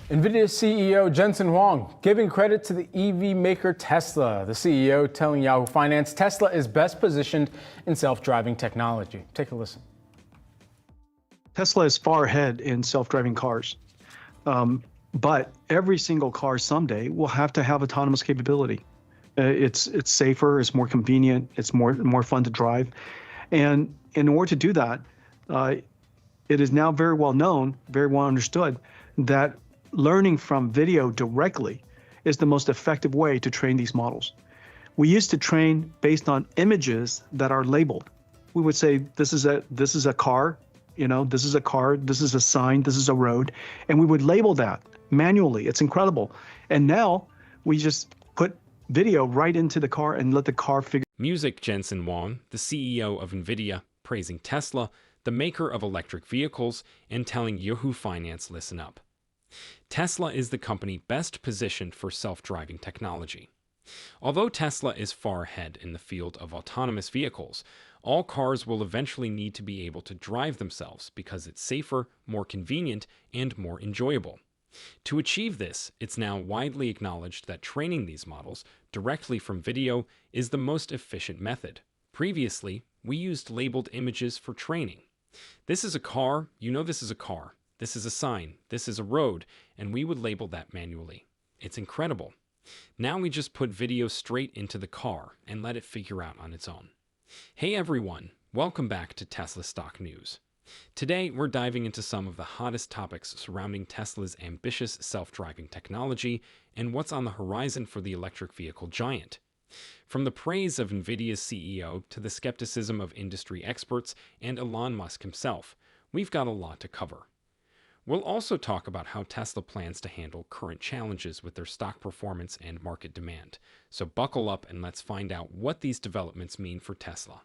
NVIDIA CEO Jensen Huang giving credit to the EV maker Tesla. The CEO telling Yahoo Finance Tesla is best positioned in self-driving technology. Take a listen. Tesla is far ahead in self-driving cars, but every single car someday will have to have autonomous capability. It's safer, it's more convenient, it's more fun to drive, and in order to do that, it is now very well known, very well understood that learning from video directly is the most effective way to train these models. We used to train based on images that are labeled. We would say, this is a car, this is a car, this is a sign, this is a road, and we would label that manually. It's incredible. And now we just put video right into the car and let the car figure. Music Jensen Huang, the CEO of NVIDIA, praising Tesla, the maker of electric vehicles, and telling Yahoo Finance, listen up. Tesla is the company best positioned for self-driving technology. Although Tesla is far ahead in the field of autonomous vehicles, all cars will eventually need to be able to drive themselves because it's safer, more convenient, and more enjoyable. To achieve this, it's now widely acknowledged that training these models directly from video is the most efficient method. Previously, we used labeled images for training. This is a car, this is a car. This is a sign, this is a road, and we would label that manually. It's incredible. Now we just put video straight into the car and let it figure out on its own. Hey everyone, welcome back to Tesla Stock News. Today we're diving into some of the hottest topics surrounding Tesla's ambitious self-driving technology and what's on the horizon for the electric vehicle giant. From the praise of NVIDIA's CEO to the skepticism of industry experts and Elon Musk himself, we've got a lot to cover. We'll also talk about how Tesla plans to handle current challenges with their stock performance and market demand. So buckle up and let's find out what these developments mean for Tesla.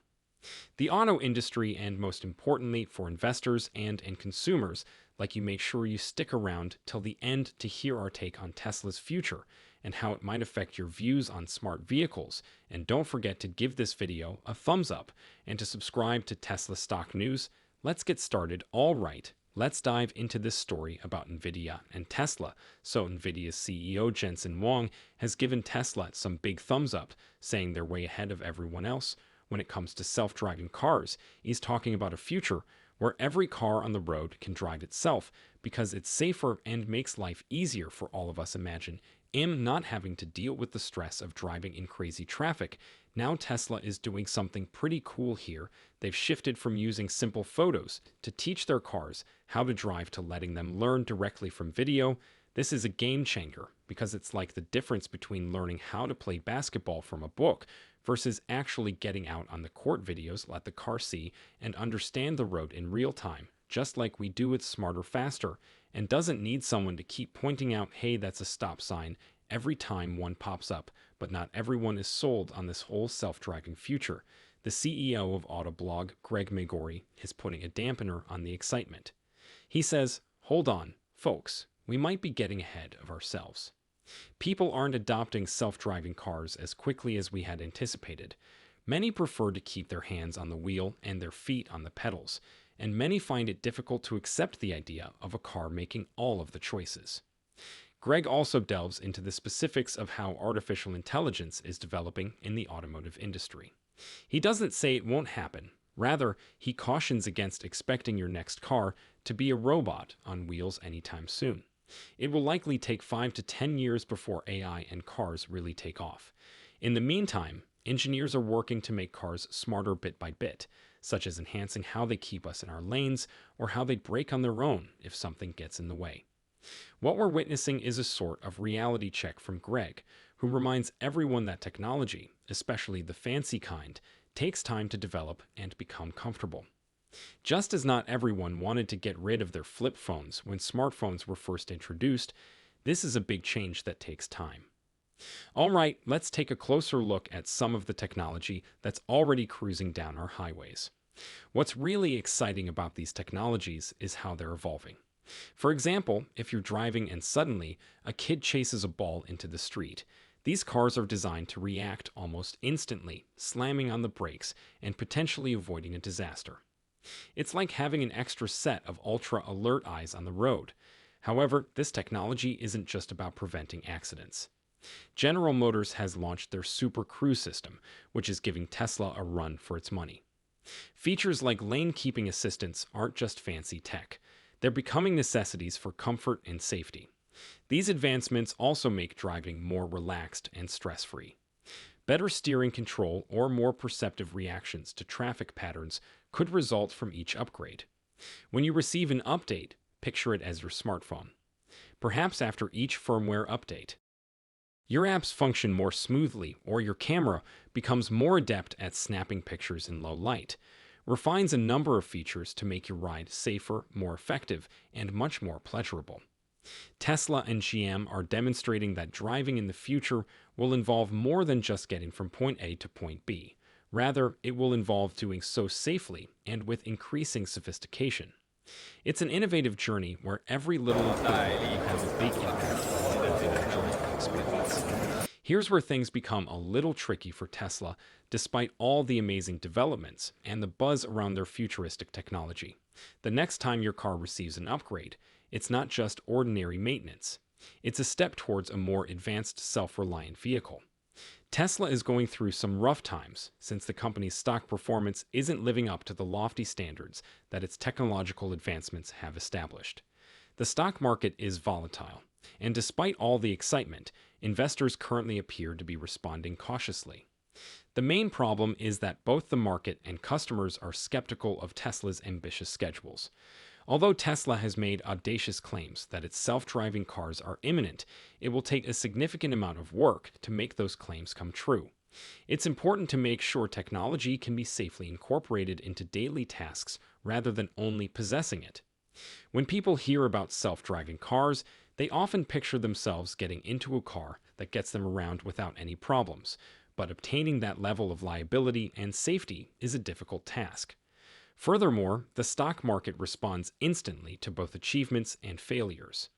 The auto industry, and most importantly for investors and consumers, like you, make sure you stick around till the end to hear our take on Tesla's future and how it might affect your views on smart vehicles. And don't forget to give this video a thumbs up and to subscribe to Tesla Stock News. Let's get started. All right. Let's dive into this story about NVIDIA and Tesla. So NVIDIA's CEO Jensen Huang has given Tesla some big thumbs up, saying they're way ahead of everyone else. When it comes to self-driving cars, he's talking about a future where every car on the road can drive itself because it's safer and makes life easier for all of us. Imagine not having to deal with the stress of driving in crazy traffic. Now Tesla is doing something pretty cool here. They've shifted from using simple photos to teach their cars how to drive to letting them learn directly from video. This is a game changer because it's like the difference between learning how to play basketball from a book versus actually getting out on the court. Videos let the car see and understand the road in real time, just like we do with Smarter Faster, and doesn't need someone to keep pointing out, hey, that's a stop sign, every time one pops up. But not everyone is sold on this whole self-driving future. The CEO of Autoblog, Greg Magori, is putting a dampener on the excitement. He says, hold on, folks, we might be getting ahead of ourselves. People aren't adopting self-driving cars as quickly as we had anticipated. Many prefer to keep their hands on the wheel and their feet on the pedals, and many find it difficult to accept the idea of a car making all of the choices. Greg also delves into the specifics of how artificial intelligence is developing in the automotive industry. He doesn't say it won't happen. Rather, he cautions against expecting your next car to be a robot on wheels anytime soon. It will likely take 5 to 10 years before AI and cars really take off. In the meantime, engineers are working to make cars smarter bit by bit, such as enhancing how they keep us in our lanes or how they brake on their own if something gets in the way. What we're witnessing is a sort of reality check from Greg, who reminds everyone that technology, especially the fancy kind, takes time to develop and become comfortable. Just as not everyone wanted to get rid of their flip phones when smartphones were first introduced, this is a big change that takes time. All right, let's take a closer look at some of the technology that's already cruising down our highways. What's really exciting about these technologies is how they're evolving. For example, if you're driving and suddenly a kid chases a ball into the street, these cars are designed to react almost instantly, slamming on the brakes and potentially avoiding a disaster. It's like having an extra set of ultra-alert eyes on the road. However, this technology isn't just about preventing accidents. General Motors has launched their Super Cruise system, which is giving Tesla a run for its money. Features like lane keeping assistance aren't just fancy tech. They're becoming necessities for comfort and safety. These advancements also make driving more relaxed and stress-free. Better steering control or more perceptive reactions to traffic patterns could result from each upgrade. When you receive an update, picture it as your smartphone. Perhaps after each firmware update, your apps function more smoothly or your camera becomes more adept at snapping pictures in low light, refines a number of features to make your ride safer, more effective, and much more pleasurable. Tesla and GM are demonstrating that driving in the future will involve more than just getting from point A to point B. Rather, it will involve doing so safely and with increasing sophistication. It's an innovative journey where every little improvement will have a big impact on the individual experience. Here's where things become a little tricky for Tesla, despite all the amazing developments and the buzz around their futuristic technology. The next time your car receives an upgrade, it's not just ordinary maintenance. It's a step towards a more advanced self-reliant vehicle. Tesla is going through some rough times since the company's stock performance isn't living up to the lofty standards that its technological advancements have established. The stock market is volatile, and despite all the excitement, investors currently appear to be responding cautiously. The main problem is that both the market and customers are skeptical of Tesla's ambitious schedules. Although Tesla has made audacious claims that its self-driving cars are imminent, it will take a significant amount of work to make those claims come true. It's important to make sure technology can be safely incorporated into daily tasks rather than only possessing it. When people hear about self-driving cars, they often picture themselves getting into a car that gets them around without any problems, but obtaining that level of liability and safety is a difficult task. Furthermore, the stock market responds instantly to both achievements and failures.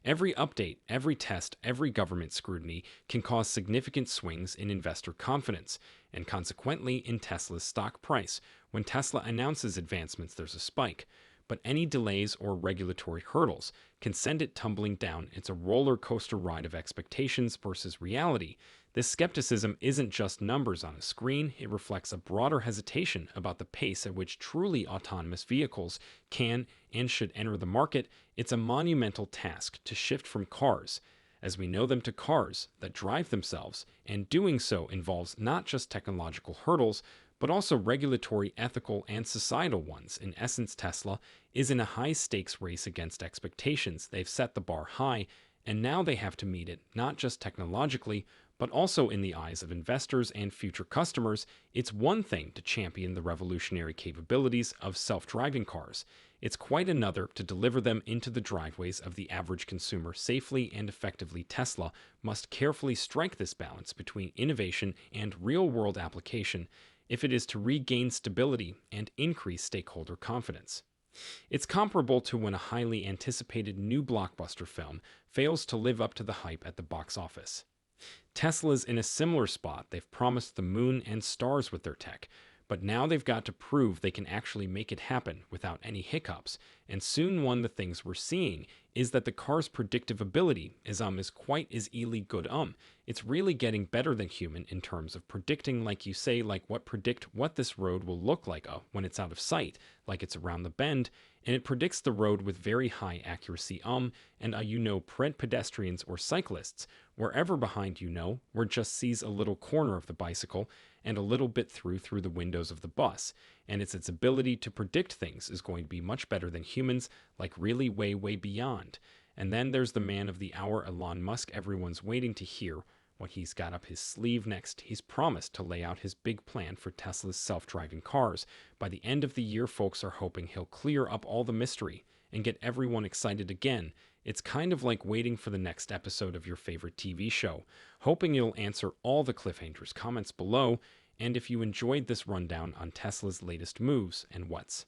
Every update, every test, every government scrutiny can cause significant swings in investor confidence, and consequently in Tesla's stock price. When Tesla announces advancements, there's a spike, but any delays or regulatory hurdles can send it tumbling down. It's a roller coaster ride of expectations versus reality. This skepticism isn't just numbers on a screen, it reflects a broader hesitation about the pace at which truly autonomous vehicles can and should enter the market. It's a monumental task to shift from cars, as we know them, to cars that drive themselves, and doing so involves not just technological hurdles, but also regulatory, ethical, and societal ones. In essence, Tesla is in a high-stakes race against expectations. They've set the bar high, and now they have to meet it, not just technologically, but also in the eyes of investors and future customers. It's one thing to champion the revolutionary capabilities of self-driving cars. It's quite another to deliver them into the driveways of the average consumer safely and effectively. Tesla must carefully strike this balance between innovation and real-world application if it is to regain stability and increase stakeholder confidence. It's comparable to when a highly anticipated new blockbuster film fails to live up to the hype at the box office. Tesla's in a similar spot. They've promised the moon and stars with their tech, but now they've got to prove they can actually make it happen without any hiccups. And soon one of the things we're seeing is that the car's predictive ability is quite as really good. It's really getting better than human in terms of predicting, like you say, predict what this road will look like when it's out of sight, like it's around the bend, and it predicts the road with very high accuracy. Pedestrians or cyclists, wherever behind where just sees a little corner of the bicycle and a little bit through the windows of the bus, and its ability to predict things is going to be much better than humans, like really way, way beyond. And then there's the man of the hour, Elon Musk. Everyone's waiting to hear what he's got up his sleeve next. He's promised to lay out his big plan for Tesla's self-driving cars. By the end of the year, folks are hoping he'll clear up all the mystery and get everyone excited again. It's kind of like waiting for the next episode of your favorite TV show, hoping it'll answer all the cliffhangers. Comments below, and if you enjoyed this rundown on Tesla's latest moves and what's